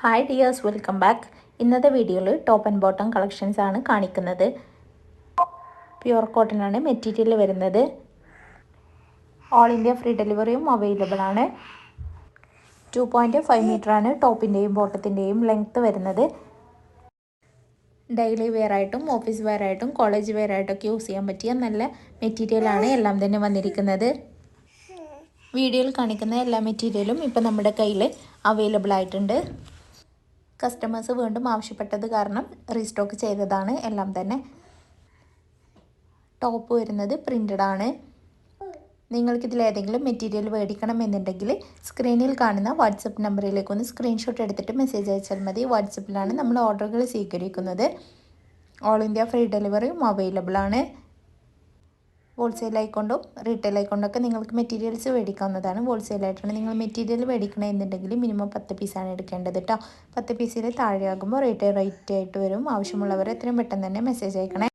Hi dears, welcome back. ഇന്നത്തെ വീഡിയോയിൽ top and bottom collections ആണ് കാണിക്കുന്നത്. പ്യുവർ കോട്ടൺ ആണ് മെറ്റീരിയൽ വരുന്നത്. ഓൾ ഇന്ത്യ ഫ്രീ ഡെലിവറിയും അവൈലബിൾ ആണ്. 2.5 മീറ്റർ ആണ് ടോപ്പിൻ്റെയും ബോട്ടത്തിൻ്റെയും ലെങ്ത്ത് വരുന്നത്. ഡെയിലി വെയർ ആയിട്ടും ഓഫീസ് വെയർ ആയിട്ടും കോളേജ് വെയർ ആയിട്ടൊക്കെ യൂസ് ചെയ്യാൻ പറ്റിയ നല്ല മെറ്റീരിയലാണ് എല്ലാം തന്നെ വന്നിരിക്കുന്നത്. വീഡിയോയിൽ കാണിക്കുന്ന എല്ലാ മെറ്റീരിയലും ഇപ്പം നമ്മുടെ കയ്യിൽ അവൈലബിൾ ആയിട്ടുണ്ട്. കസ്റ്റമേഴ്സ് വീണ്ടും ആവശ്യപ്പെട്ടത് കാരണം റീസ്റ്റോക്ക് ചെയ്തതാണ് എല്ലാം തന്നെ. ടോപ്പ് വരുന്നത് പ്രിൻ്റഡ് ആണ്. നിങ്ങൾക്കിതിൽ ഏതെങ്കിലും മെറ്റീരിയൽ മേടിക്കണം എന്നുണ്ടെങ്കിൽ സ്ക്രീനിൽ കാണുന്ന വാട്സപ്പ് നമ്പറിലേക്ക് ഒന്ന് സ്ക്രീൻഷോട്ട് എടുത്തിട്ട് മെസ്സേജ് അയച്ചാൽ മതി. വാട്സപ്പിലാണ് നമ്മൾ ഓർഡറുകൾ സ്വീകരിക്കുന്നത്. ഓൾ ഇന്ത്യ ഫ്രീ ഡെലിവറിയും അവൈലബിൾ ആണ്. ഹോൾസെയിൽ ആയിക്കൊണ്ടും റീറ്റെയിൽ ആയിക്കൊണ്ടൊക്കെ നിങ്ങൾക്ക് മെറ്റീരിയൽസ് മേടിക്കാവുന്നതാണ്. ഹോൾസെയിലായിട്ടാണ് നിങ്ങൾ മെറ്റീരിയൽ മേടിക്കണമെന്നുണ്ടെങ്കിൽ മിനിമം 10 പീസാണ് എടുക്കേണ്ടത് കേട്ടോ. 10 പീസിൽ താഴെയാകുമ്പോൾ റീറ്റെയിൽ റേറ്റ് ആയിട്ട് വരും. ആവശ്യമുള്ളവർ എത്രയും പെട്ടെന്ന് തന്നെ മെസ്സേജ് അയക്കണേ.